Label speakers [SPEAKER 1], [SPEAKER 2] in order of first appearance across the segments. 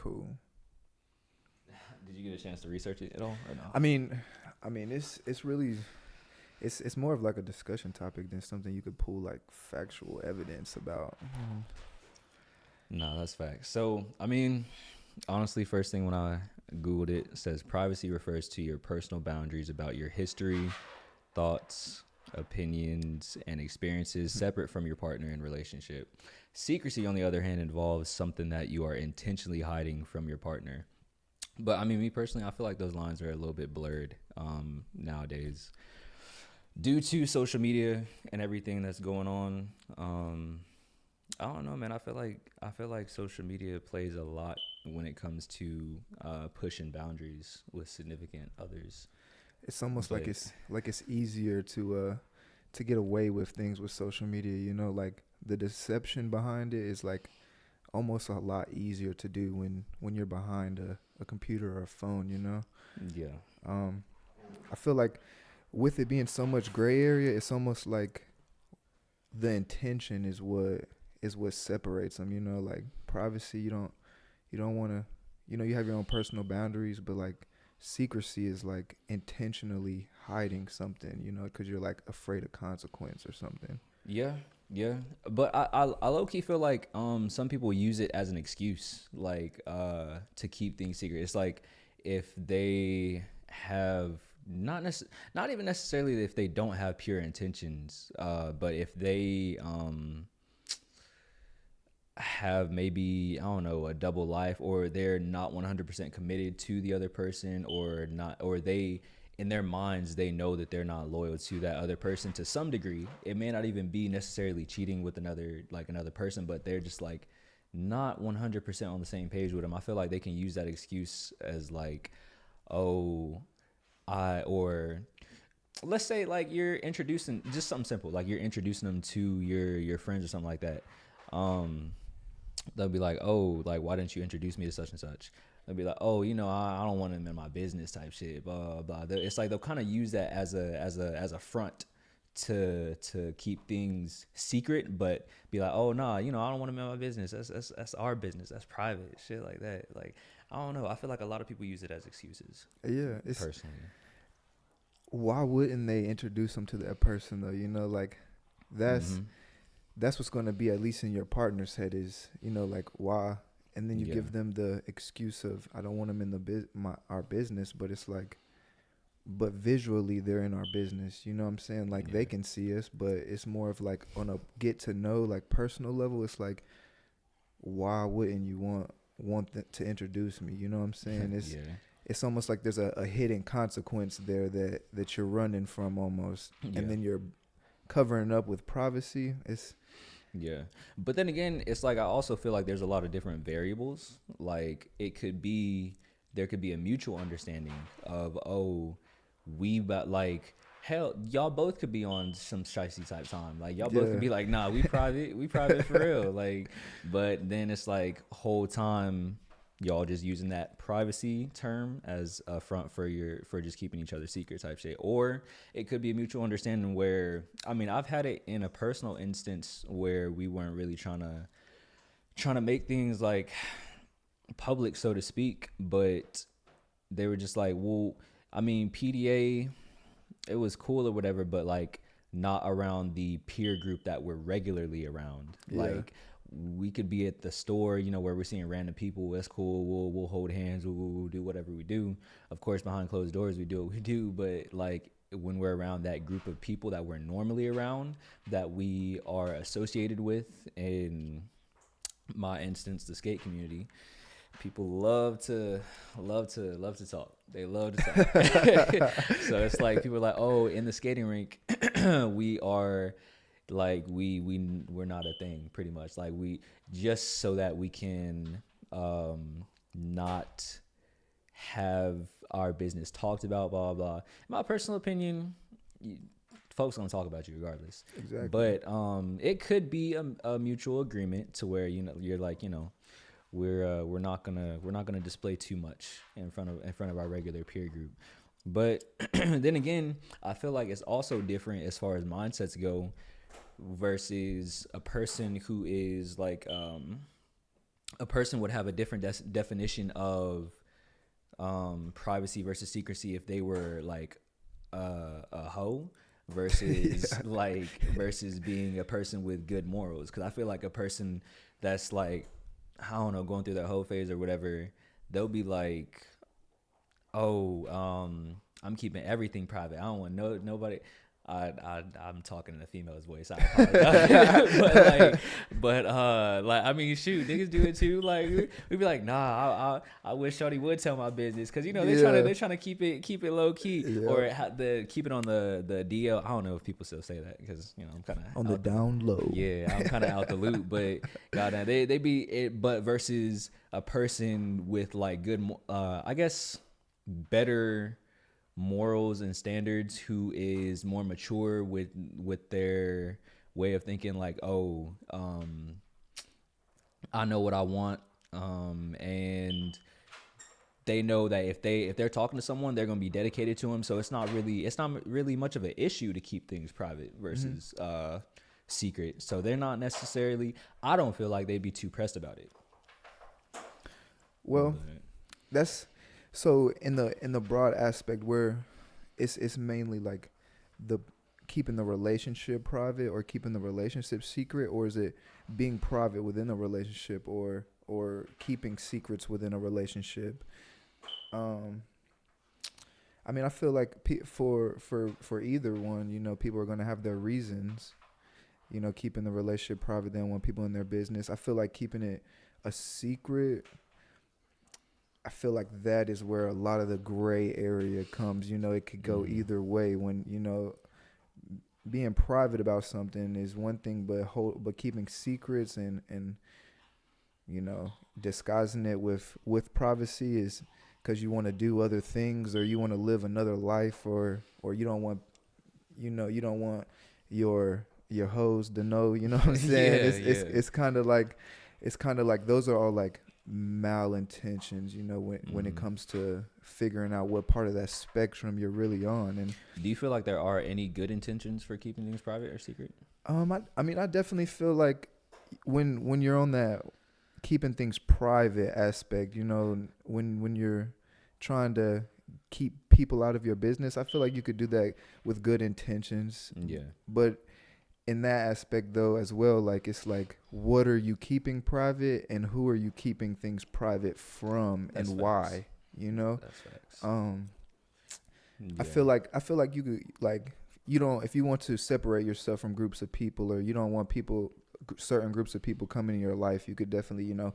[SPEAKER 1] cool.
[SPEAKER 2] Did you get a chance to research it at all or no?
[SPEAKER 1] I mean, it's really it's more of like a discussion topic than something you could pull like factual evidence about.
[SPEAKER 2] No, that's facts. So, I mean, honestly, first thing when I Googled it, it says privacy refers to your personal boundaries about your history, thoughts, opinions, and experiences separate from your partner in relationship. Secrecy, on the other hand, involves something that you are intentionally hiding from your partner. But I mean, me personally, I feel like those lines are a little bit blurred nowadays due to social media and everything that's going on. I don't know, man. I feel like social media plays a lot when it comes to pushing boundaries with significant others.
[SPEAKER 1] It's almost like
[SPEAKER 2] But
[SPEAKER 1] it's easier to get away with things with social media. Like the deception behind it is like almost a lot easier to do when you're behind a computer or a phone.
[SPEAKER 2] yeah,
[SPEAKER 1] Um, I feel like with it being so much gray area, it's almost like the intention is what separates them. Like privacy, you don't want to, you have your own personal boundaries, but like secrecy is like intentionally hiding something, because you're like afraid of consequence or something.
[SPEAKER 2] yeah, yeah. But I low key feel like some people use it as an excuse, like to keep things secret. It's like if they have not even necessarily if they don't have pure intentions, but if they have maybe, I don't know, a double life, or they're not 100% committed to the other person, or not, or they in their minds they know that they're not loyal to that other person to some degree. It may not even be necessarily cheating with another person, but they're just like not 100% on the same page with them. I feel like they can use that excuse as like, oh, or let's say like you're introducing just something simple, like you're introducing them to your friends or something like that. um they'll be like, oh, like, why didn't you introduce me to such and such? They'll be like, oh, I don't want him in my business type shit, blah, blah, blah. It's like they'll kind of use that as a front to keep things secret, but be like, oh, nah, I don't want him in my business. That's our business. That's private, shit like that. Like, I don't know. I feel like a lot of people use it as excuses,
[SPEAKER 1] Yeah, it's
[SPEAKER 2] personally.
[SPEAKER 1] why wouldn't they introduce them to that person though? Like that's
[SPEAKER 2] Mm-hmm.
[SPEAKER 1] that's what's going to be at least in your partner's head is like why, and then you
[SPEAKER 2] Yeah.
[SPEAKER 1] give them the excuse of I don't want them in our business, but it's like, but visually they're in our business. You know what I'm saying? Like they
[SPEAKER 2] Yeah.
[SPEAKER 1] can see us, but it's more of like on a get to know like personal level. It's like why wouldn't you to introduce me? You know what I'm saying? It's
[SPEAKER 2] Yeah.
[SPEAKER 1] it's almost like there's a hidden consequence there that you're running from almost, and
[SPEAKER 2] Yeah.
[SPEAKER 1] then you're covering up with privacy. It's
[SPEAKER 2] Yeah. But then again, it's like I also feel like there's a lot of different variables. Like there could be a mutual understanding of, oh, but like hell, y'all both could be on some shicey type time. Like y'all both could
[SPEAKER 1] yeah,
[SPEAKER 2] be like, nah, we private for real. Like, but then it's like whole time y'all just using that privacy term as a front for just keeping each other secret type shit. Or it could be a mutual understanding where, I mean, I've had it in a personal instance where we weren't really trying to make things like public, so to speak, but they were just like, well, I mean, PDA, it was cool or whatever, but like not around the peer group that we're regularly around.
[SPEAKER 1] yeah,
[SPEAKER 2] Like we could be at the store, where we're seeing random people. That's cool. We'll hold hands. We'll do whatever we do. Of course, behind closed doors, we do what we do. But like when we're around that group of people that we're normally around, that we are associated with, in my instance, the skate community, people love to talk. They love to talk. So it's like people are like, oh, in the skating rink, we are like we're not a thing, pretty much. Like we just so that we can not have our business talked about, blah blah. In my personal opinion, folks gonna talk about you regardless.
[SPEAKER 1] exactly.
[SPEAKER 2] But it could be a mutual agreement to where you're like, we're not gonna display too much in front of our regular peer group. But then again, I feel like it's also different as far as mindsets go versus a person who is like a person would have a different definition of privacy versus secrecy if they were like a hoe versus
[SPEAKER 1] Yeah.
[SPEAKER 2] versus being a person with good morals. Because I feel like a person that's like, I don't know, going through their hoe phase or whatever, they'll be like, oh, I'm keeping everything private. I don't want nobody. I'm talking in a female's voice. I apologize. Like I mean, shoot, niggas do it too. Like we be like, nah, I wish Shorty would tell my business, because you know
[SPEAKER 1] Yeah.
[SPEAKER 2] they're trying to keep it low key,
[SPEAKER 1] Yeah.
[SPEAKER 2] or keep it on the DL. I don't know if people still say that, because you know I'm kind of
[SPEAKER 1] On the down low.
[SPEAKER 2] yeah, I'm kind of out the loop, but goddamn, they be it. But versus a person with like good, I guess, better morals and standards, who is more mature with their way of thinking, like, oh, I know what I want, and they know that if they're talking to someone, they're gonna be dedicated to them. So it's not really much of an issue to keep things private versus secret. So they're not necessarily. I don't feel like they'd be too pressed about it.
[SPEAKER 1] Well, that's so in the broad aspect where it's mainly like the keeping the relationship private or keeping the relationship secret, or is it being private within a relationship or keeping secrets within a relationship? I mean, I feel like for either one, you know, people are going to have their reasons. You know, keeping the relationship private, they don't want people in their business. I feel like keeping it a secret, I feel like that is where a lot of the gray area comes. You know, it could go either way. When, you know, being private about something is one thing, but keeping secrets and you know, disguising it with privacy is because you want to do other things, or you want to live another life, or you don't want, you know, you don't want your hoes to know. You know what I'm saying? It's kind of like those are all like malintentions, you know, when it comes to figuring out what part of that spectrum you're really on. And
[SPEAKER 2] do you feel like there are any good intentions for keeping things private or secret?
[SPEAKER 1] I mean, I definitely feel like when you're on that keeping things private aspect, you know, when you're trying to keep people out of your business, I feel like you could do that with good intentions.
[SPEAKER 2] Yeah.
[SPEAKER 1] But in that aspect though as well, like it's like, what are you keeping private and who are you keeping things private from?
[SPEAKER 2] That's
[SPEAKER 1] and
[SPEAKER 2] facts.
[SPEAKER 1] Why, you know?
[SPEAKER 2] That's facts.
[SPEAKER 1] I
[SPEAKER 2] Yeah.
[SPEAKER 1] feel like you could, like, you don't, if you want to separate yourself from groups of people, or you don't want certain groups of people coming in your life, you could definitely, you know,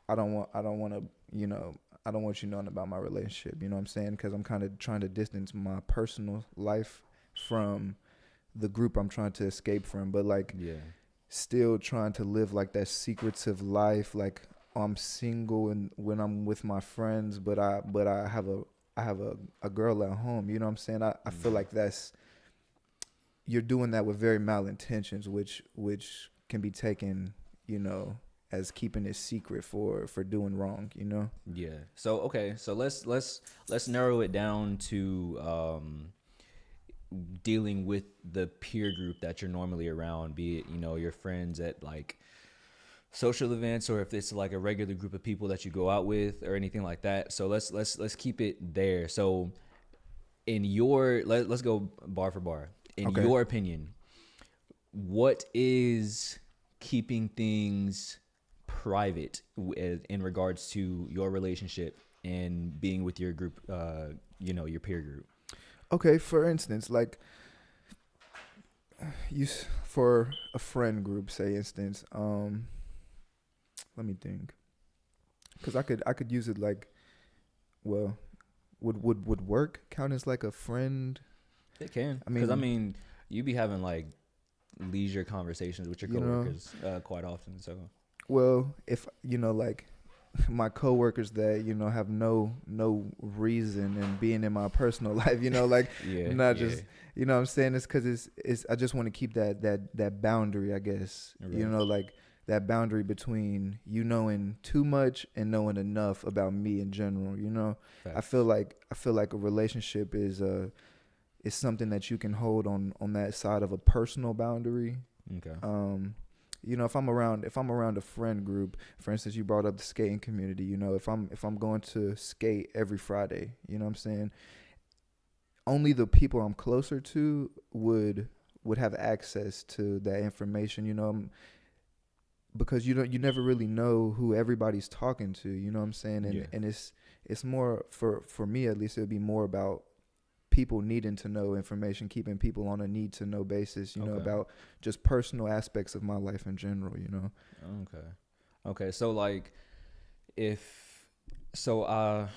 [SPEAKER 1] I don't want to, you know, I don't want you knowing about my relationship, you know what I'm saying? Because I'm kind of trying to distance my personal life from the group I'm trying to escape from, but like,
[SPEAKER 2] Yeah.
[SPEAKER 1] still trying to live like that secretive life. Like, I'm single and when I'm with my friends, but I have a girl at home, you know what I'm saying? I feel like you're doing that with very malintentions, which can be taken, you know, as keeping it secret for doing wrong, you know?
[SPEAKER 2] Yeah. So okay. So let's narrow it down to dealing with the peer group that you're normally around, be it, you know, your friends at like social events, or if it's like a regular group of people that you go out with or anything like that. So let's keep it there. So in your let's go bar for bar. In
[SPEAKER 1] Okay.
[SPEAKER 2] your opinion, what is keeping things private in regards to your relationship and being with your group, you know, your peer group?
[SPEAKER 1] Okay, for instance, like for a friend group, say instance, let me think, because I could use it like, well, would work count as like a friend?
[SPEAKER 2] It can,
[SPEAKER 1] I
[SPEAKER 2] because I
[SPEAKER 1] mean,
[SPEAKER 2] mean, you be having like leisure conversations with your
[SPEAKER 1] you know,
[SPEAKER 2] coworkers quite often. So
[SPEAKER 1] well, if you know, like my coworkers that, you know, have no reason in being in my personal life, you know, like
[SPEAKER 2] yeah,
[SPEAKER 1] not
[SPEAKER 2] yeah,
[SPEAKER 1] just, you know what I'm saying, it's because it's I just want to keep that boundary, I guess, you
[SPEAKER 2] right.
[SPEAKER 1] know, like that boundary between you knowing too much and knowing enough about me in general, you know. I
[SPEAKER 2] Facts.
[SPEAKER 1] feel like a relationship is something that you can hold on that side of a personal boundary.
[SPEAKER 2] Okay.
[SPEAKER 1] you know, if I'm around a friend group, for instance, you brought up the skating community, you know, if I'm going to skate every Friday, you know what I'm saying? Only the people I'm closer to would have access to that information, you know, because you never really know who everybody's talking to, you know what I'm saying?
[SPEAKER 2] Yeah.
[SPEAKER 1] And it's more for me at least, it would be more about people needing to know information, keeping people on a need to know basis, you know,
[SPEAKER 2] Okay.
[SPEAKER 1] about just personal aspects of my life in general, you know.
[SPEAKER 2] Okay. Okay. So like, if so, I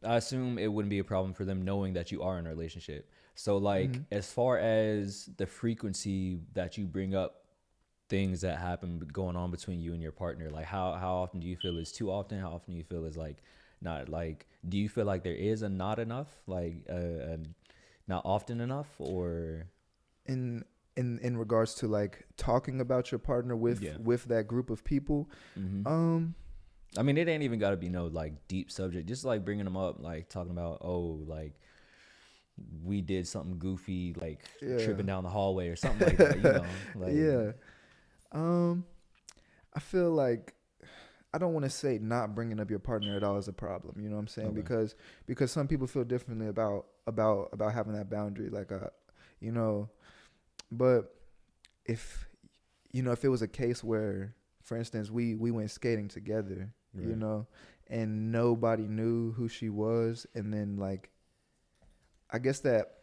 [SPEAKER 2] assume it wouldn't be a problem for them knowing that you are in a relationship. So like,
[SPEAKER 1] Mhm.
[SPEAKER 2] as far as the frequency that you bring up things that happen going on between you and your partner, like how often do you feel is too often? How often do you feel is like not, like, do you feel like there is a not enough, like not often enough, or
[SPEAKER 1] In in regards to like talking about your partner
[SPEAKER 2] yeah.
[SPEAKER 1] with that group of people,
[SPEAKER 2] Mm-hmm.
[SPEAKER 1] um
[SPEAKER 2] I mean, it ain't even got to be no like deep subject. Just like bringing them up, like talking about, oh, like we did something goofy, like
[SPEAKER 1] yeah.
[SPEAKER 2] tripping down the hallway or something like that. You know, like
[SPEAKER 1] Yeah. Um I feel like I don't want to say not bringing up your partner at all is a problem. You know what I'm saying?
[SPEAKER 2] okay,
[SPEAKER 1] Because some people feel differently about having that boundary. Like you know, but if if it was a case where, for instance, we went skating together, you
[SPEAKER 2] right.
[SPEAKER 1] know, and nobody knew who she was, and then like I guess that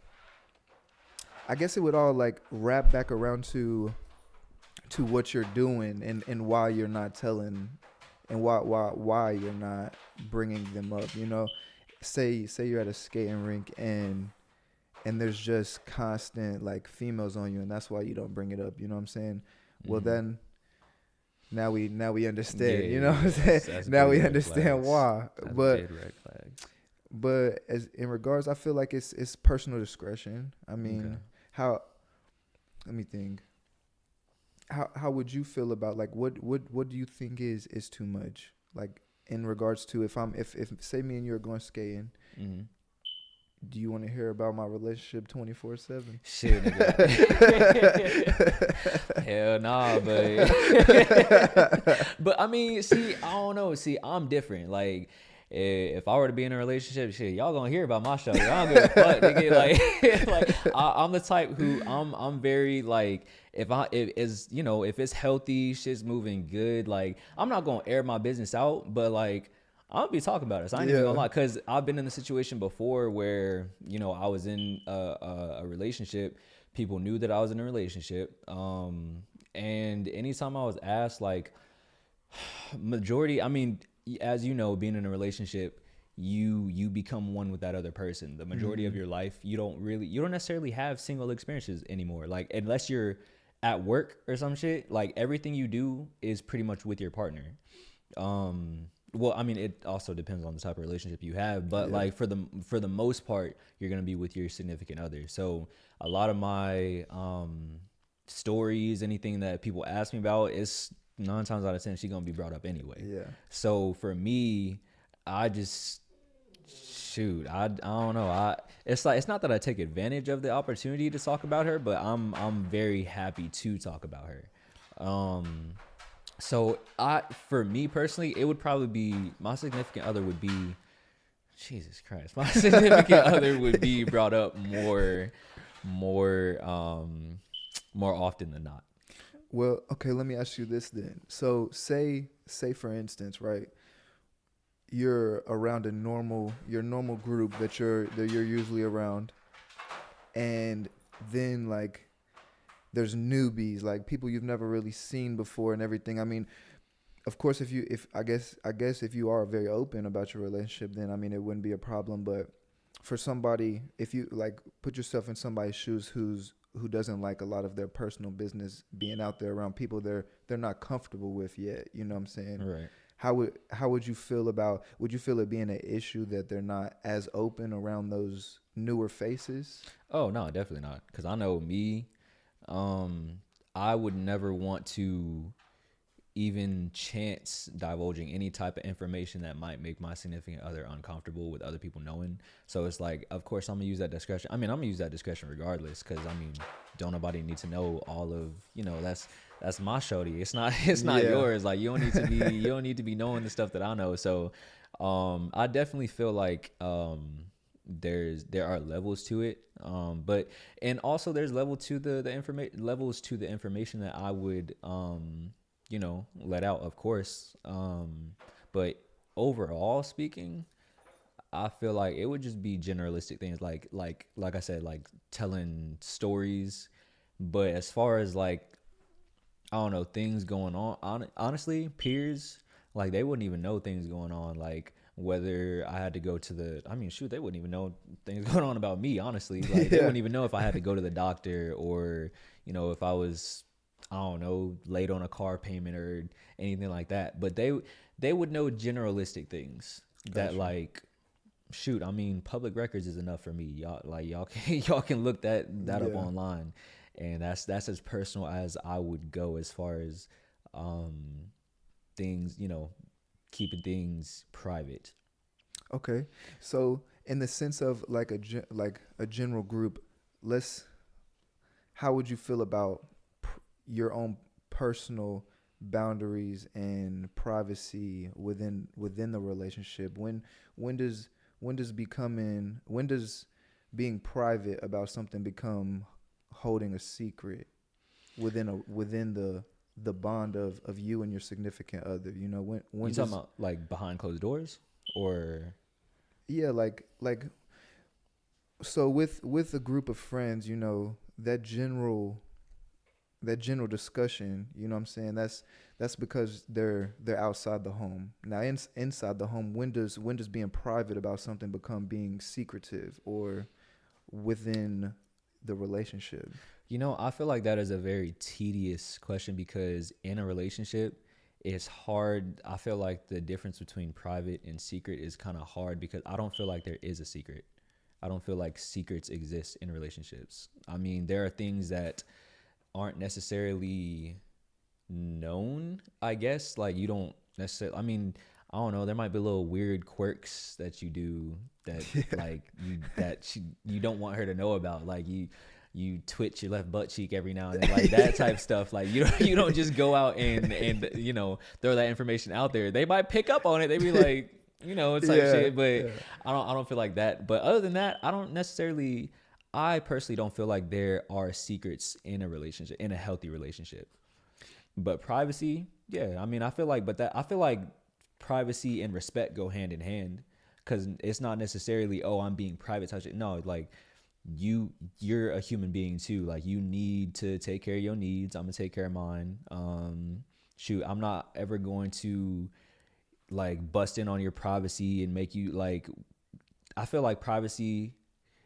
[SPEAKER 1] I guess it would all like wrap back around to what you're doing and why you're not telling and why you're not bringing them up, you know. Say you're at a skating rink and there's just constant like females on you and that's why you don't bring it up, you know what I'm saying? Well
[SPEAKER 2] Mm-hmm.
[SPEAKER 1] then now we
[SPEAKER 2] Yeah,
[SPEAKER 1] understand, you
[SPEAKER 2] yeah,
[SPEAKER 1] know what
[SPEAKER 2] yeah.
[SPEAKER 1] I'm saying?
[SPEAKER 2] That's
[SPEAKER 1] Now
[SPEAKER 2] big
[SPEAKER 1] we
[SPEAKER 2] red
[SPEAKER 1] understand
[SPEAKER 2] flags.
[SPEAKER 1] why.
[SPEAKER 2] That's
[SPEAKER 1] But
[SPEAKER 2] big red flags.
[SPEAKER 1] but as in regards, I feel like it's personal discretion. I
[SPEAKER 2] Okay.
[SPEAKER 1] mean, how let me think. How would you feel about like what do you think is too much? Like in regards to if say me and you are going skating,
[SPEAKER 2] Mm-hmm.
[SPEAKER 1] do you want to hear about my relationship 24/7?
[SPEAKER 2] Shit, nigga. Hell nah, but but I mean, see, I don't know. See, I'm different. Like, if I were to be in a relationship, shit, y'all gonna hear about my show. Y'all don't give a fuck, nigga. Like, I'm the type who I'm very like, if it's healthy, shit's moving good. Like, I'm not gonna air my business out, but like, I'll be talking about it. So I ain't even gonna
[SPEAKER 1] Yeah.
[SPEAKER 2] lie, because I've been in the situation before where I was in a relationship. People knew that I was in a relationship, and anytime I was asked, like, majority, I mean, as you know, being in a relationship, you become one with that other person. The majority of
[SPEAKER 1] Mhm.
[SPEAKER 2] your life, you don't necessarily have single experiences anymore. Like, unless you're at work or some shit, like everything you do is pretty much with your partner. Well, I mean, it also depends on the type of relationship you have, but
[SPEAKER 1] Yeah.
[SPEAKER 2] like for the most part, you're gonna be with your significant other. So a lot of my stories, anything that people ask me about, is 9 times out of 10 she's gonna be brought up anyway.
[SPEAKER 1] Yeah.
[SPEAKER 2] So for me, I just shoot, I don't know. It's like, it's not that I take advantage of the opportunity to talk about her, but I'm very happy to talk about her. So for me personally, it would probably be my significant other would be Jesus Christ. My significant other would be brought up more, more often than not.
[SPEAKER 1] Well, okay, let me ask you this then. So say for instance, right? You're around your normal group that you're usually around, and then like there's newbies, like people you've never really seen before and everything. I mean, of course, if I guess if you are very open about your relationship, then I mean it wouldn't be a problem. But for somebody, if you like put yourself in somebody's shoes who doesn't like a lot of their personal business being out there around people they're not comfortable with yet, you know what I'm saying?
[SPEAKER 2] Right.
[SPEAKER 1] How would you feel about, would you feel it being an issue that they're not as open around those newer faces?
[SPEAKER 2] Oh no, definitely not. Because I know me, um, I would never want to even chance divulging any type of information that might make my significant other uncomfortable with other people knowing. So it's like, of course, I'm gonna use that discretion. I mean, I'm gonna use that discretion regardless, because I mean, don't nobody need to know all of, that's that's my shorty. It's not it's not
[SPEAKER 1] Yeah.
[SPEAKER 2] yours. Like you don't need to be knowing the stuff that I know. So I definitely feel like there are levels to it. But and also there's levels to the information that I would let out, of course. But overall speaking, I feel like it would just be generalistic things like I said, like telling stories. But as far as like I don't know things going on, honestly, peers like they wouldn't even know things going on. Like whether I had to go to the, I mean, shoot, they wouldn't even know things going on about me. Honestly, like they
[SPEAKER 1] Yeah.
[SPEAKER 2] wouldn't even know if I had to go to the doctor or if I was, I don't know, late on a car payment or anything like that. But they would know generalistic things that
[SPEAKER 1] Gotcha.
[SPEAKER 2] like shoot, I mean, public records is enough for me. Y'all can y'all can look that up
[SPEAKER 1] Yeah.
[SPEAKER 2] online, and that's as personal as I would go as far as um things, keeping things private.
[SPEAKER 1] Okay. So in the sense of like like a general group, let's how would you feel about your own personal boundaries and privacy within the relationship? When does when does being private about something become holding a secret within the bond of you and your significant other? You know,
[SPEAKER 2] You
[SPEAKER 1] when
[SPEAKER 2] talking
[SPEAKER 1] does
[SPEAKER 2] about like behind closed doors, or
[SPEAKER 1] yeah, like so with a group of friends, you know, that general discussion, you know what I'm saying? That's because they're outside the home. Now inside the home, when does being private about something become being secretive or within the relationship?
[SPEAKER 2] I feel like that is a very tedious question because in a relationship, it's hard. I feel like the difference between private and secret is kind of hard because I don't feel like there is a secret. I don't feel like secrets exist in relationships. I mean, there are things that aren't necessarily known, I guess. Like you don't necessarily, I mean, I don't know, there might be little weird quirks that you do that
[SPEAKER 1] Yeah.
[SPEAKER 2] like you don't want her to know about. Like you twitch your left butt cheek every now and then, like that type stuff. Like you don't just go out and throw that information out there. They might pick up on it. They be like, it's type
[SPEAKER 1] Yeah.
[SPEAKER 2] shit. But
[SPEAKER 1] Yeah.
[SPEAKER 2] I don't feel like that. But other than that, I personally don't feel like there are secrets in a relationship, in a healthy relationship. But privacy, yeah, I mean, I feel like privacy and respect go hand in hand because it's not necessarily, oh, I'm being private touch it. No, like you're a human being too. Like you need to take care of your needs. I'm gonna take care of mine. Shoot, I'm not ever going to like bust in on your privacy and make you like. I feel like privacy,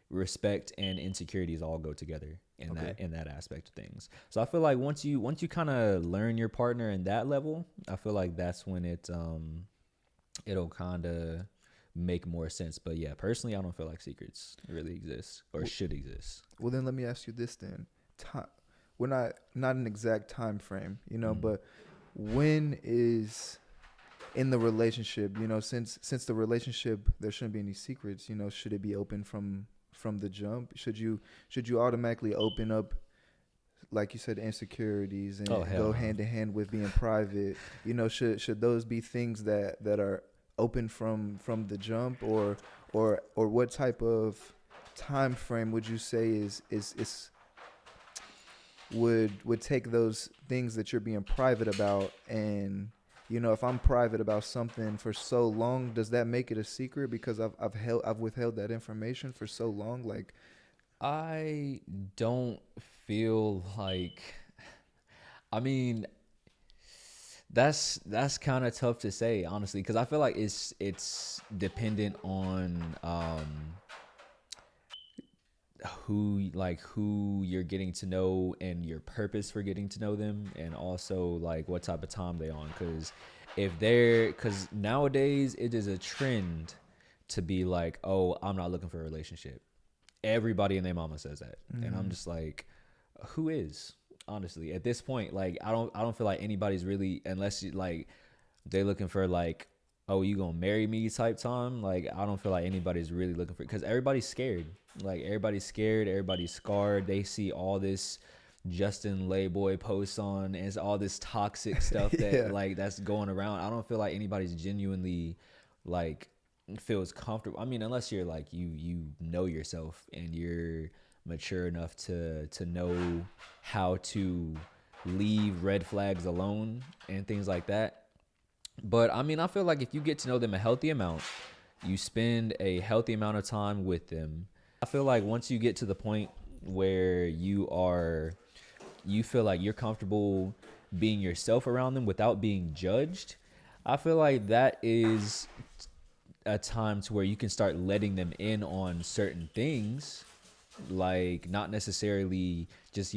[SPEAKER 2] respect, and insecurities all go together in
[SPEAKER 1] Okay.
[SPEAKER 2] that aspect of things. So I feel like once you kind of learn your partner in that level, I feel like that's when it'll kind of make more sense. But yeah, personally, I don't feel like secrets really exist or
[SPEAKER 1] Well,
[SPEAKER 2] should exist.
[SPEAKER 1] well then let me ask you this then. Time, we're not an exact time frame, you know,
[SPEAKER 2] Mm.
[SPEAKER 1] but when is in the relationship, you know, since the relationship there shouldn't be any secrets, you know, should it be open from the jump? Should you automatically open up, like you said, insecurities
[SPEAKER 2] Oh
[SPEAKER 1] and
[SPEAKER 2] hell
[SPEAKER 1] go
[SPEAKER 2] no.
[SPEAKER 1] hand in hand with being private? You know, should those be things that are open from the jump, or what type of time frame would you say is would take those things that you're being private about, and you know, if I'm private about something for so long, does that make it a secret because I've withheld that information for so long? Like,
[SPEAKER 2] I don't feel like. I mean, that's kind of tough to say honestly because I feel like it's dependent on who you're getting to know and your purpose for getting to know them and also like what type of time they on because nowadays it is a trend to be like, oh, I'm not looking for a relationship. Everybody and their mama says that, and I'm
[SPEAKER 1] mm,
[SPEAKER 2] just like, who is, honestly at this point? Like I don't feel like anybody's really, unless you like they looking for like, oh, you gonna marry me type time. Like I don't feel like anybody's really looking for, because everybody's scared. Like everybody's scared, everybody's scarred. They see all this Justin Layboy posts on, and it's all this toxic stuff that
[SPEAKER 1] Yeah.
[SPEAKER 2] like that's going around. I don't feel like anybody's genuinely like feels comfortable. I mean, unless you're like you know yourself and you're mature enough to know how to leave red flags alone and things like that. But I mean, I feel like if you get to know them a healthy amount, you spend a healthy amount of time with them. I feel like once you get to the point where you feel like you're comfortable being yourself around them without being judged, I feel like that is a time to where you can start letting them in on certain things, like not necessarily just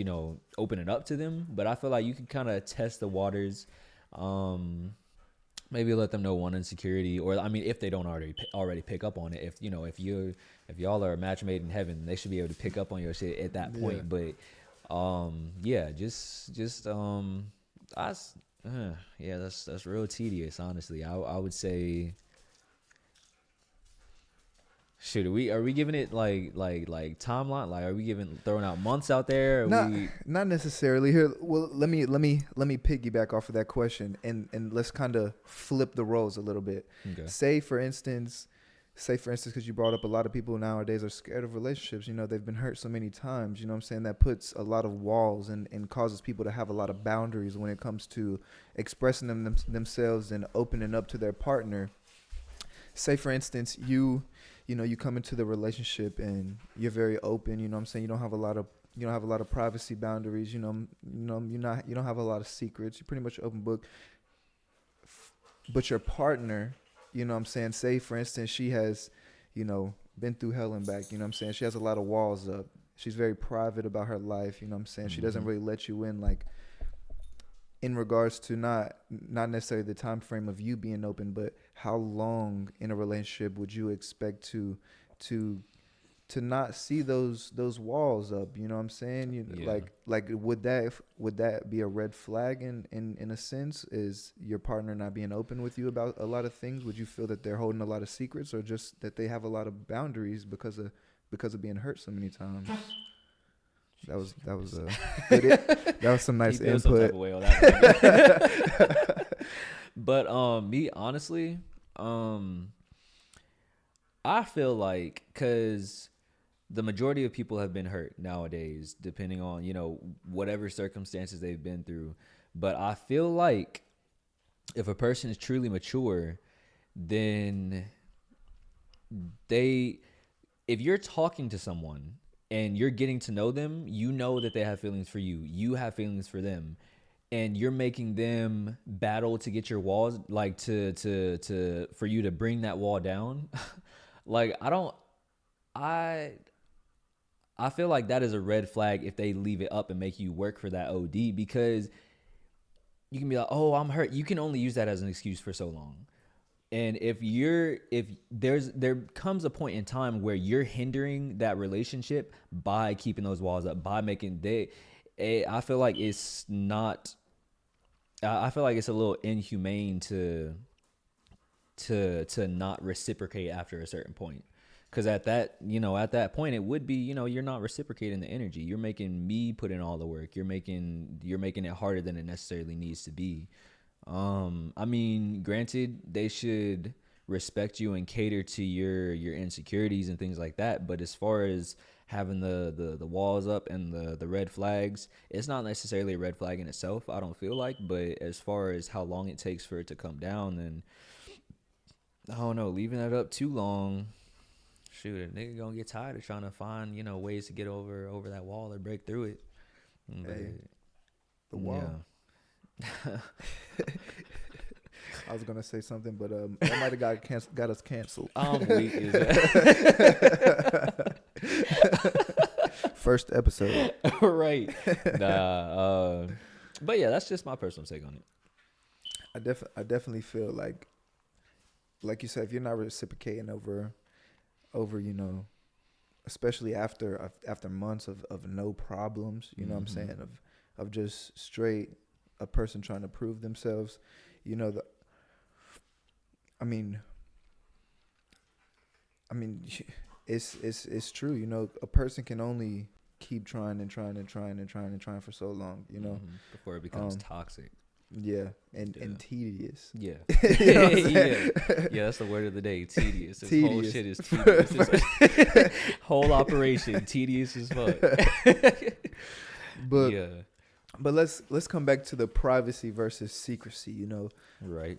[SPEAKER 2] open it up to them, but I feel like you can kind of test the waters. Maybe let them know one insecurity, or I mean, if they don't already pick up on it, if y'all are a match made in heaven, they should be able to pick up on your shit at that
[SPEAKER 1] Yeah.
[SPEAKER 2] point. But yeah, just I s- yeah, that's real tedious, honestly. I would say, shoot, are we giving it like timeline? Like, are we throwing out months out there? Are
[SPEAKER 1] Not
[SPEAKER 2] we
[SPEAKER 1] not necessarily. Here, well, let me piggyback off of that question, and let's kind of flip the roles a little bit.
[SPEAKER 2] okay?
[SPEAKER 1] Say for instance, because you brought up a lot of people nowadays are scared of relationships. They've been hurt so many times. You know what I'm saying? That puts a lot of walls and causes people to have a lot of boundaries when it comes to expressing themselves and opening up to their partner. Say for instance, you come into the relationship and you're very open. You know what I'm saying? You don't have a lot of privacy boundaries. You don't have a lot of secrets. You're pretty much open book. But your partner, you know what I'm saying, say for instance she has, been through hell and back. You know what I'm saying? She has a lot of walls up. She's very private about her life. You know what I'm saying? She doesn't
[SPEAKER 2] Mm-hmm.
[SPEAKER 1] really let you in, like, in regards to not necessarily the time frame of you being open, but how long in a relationship would you expect to to not see those walls up? You know what I'm saying?
[SPEAKER 2] Yeah.
[SPEAKER 1] Like would that be a red flag in a sense? Is your partner not being open with you about a lot of things? Would you feel that they're holding a lot of secrets, or just that they have a lot of boundaries because of being hurt so many times? That was
[SPEAKER 2] Jesus
[SPEAKER 1] that was
[SPEAKER 2] Christ.
[SPEAKER 1] good. That was some
[SPEAKER 2] He
[SPEAKER 1] nice
[SPEAKER 2] feels some type
[SPEAKER 1] input.
[SPEAKER 2] of way on that one. But me honestly, um I feel like, cuz the majority of people have been hurt nowadays depending on, whatever circumstances they've been through. But I feel like if a person is truly mature, then they if you're talking to someone and you're getting to know them, you know that they have feelings for you. You have feelings for them. And you're making them battle to get your walls, like to for you to bring that wall down. Like I I feel like that is a red flag if they leave it up and make you work for that OD, because you can be like, "Oh, I'm hurt." You can only use that as an excuse for so long. And if there comes a point in time where you're hindering that relationship by keeping those walls up, by making I feel like it's not. I feel like it's a little inhumane to not reciprocate after a certain point, because at that point it would be, you're not reciprocating the energy. You're making me put in all the work. You're making it harder than it necessarily needs to be. I mean, granted, they should respect you and cater to your insecurities and things like that. But as far as having the walls up and the red flags, it's not necessarily a red flag in itself, I don't feel like. But as far as how long it takes for it to come down, then I don't know. Leaving that up too long, shoot, a nigga gonna get tired of trying to find ways to get over that wall or break through it. But
[SPEAKER 1] Hey, the wall.
[SPEAKER 2] yeah.
[SPEAKER 1] I was gonna say something, but that might have got us canceled.
[SPEAKER 2] I'm weak as that.
[SPEAKER 1] First episode.
[SPEAKER 2] Right. Nah. But yeah, that's just my personal take on it.
[SPEAKER 1] I definitely feel like you said, if you're not reciprocating over, especially after months of no problems, you know what I'm
[SPEAKER 2] Mm-hmm.
[SPEAKER 1] saying, of just straight a person trying to prove themselves, you know the I mean I mean it's true, a person can only keep trying and trying and trying and trying and trying for so long, you know.
[SPEAKER 2] Before it becomes toxic.
[SPEAKER 1] Yeah, and tedious.
[SPEAKER 2] Yeah.
[SPEAKER 1] You know what I'm saying?
[SPEAKER 2] Yeah, that's the word of the day. Tedious. This
[SPEAKER 1] Tedious.
[SPEAKER 2] whole shit is tedious. This whole operation tedious as fuck.
[SPEAKER 1] But
[SPEAKER 2] yeah.
[SPEAKER 1] but let's come back to the privacy versus secrecy, you know.
[SPEAKER 2] Right.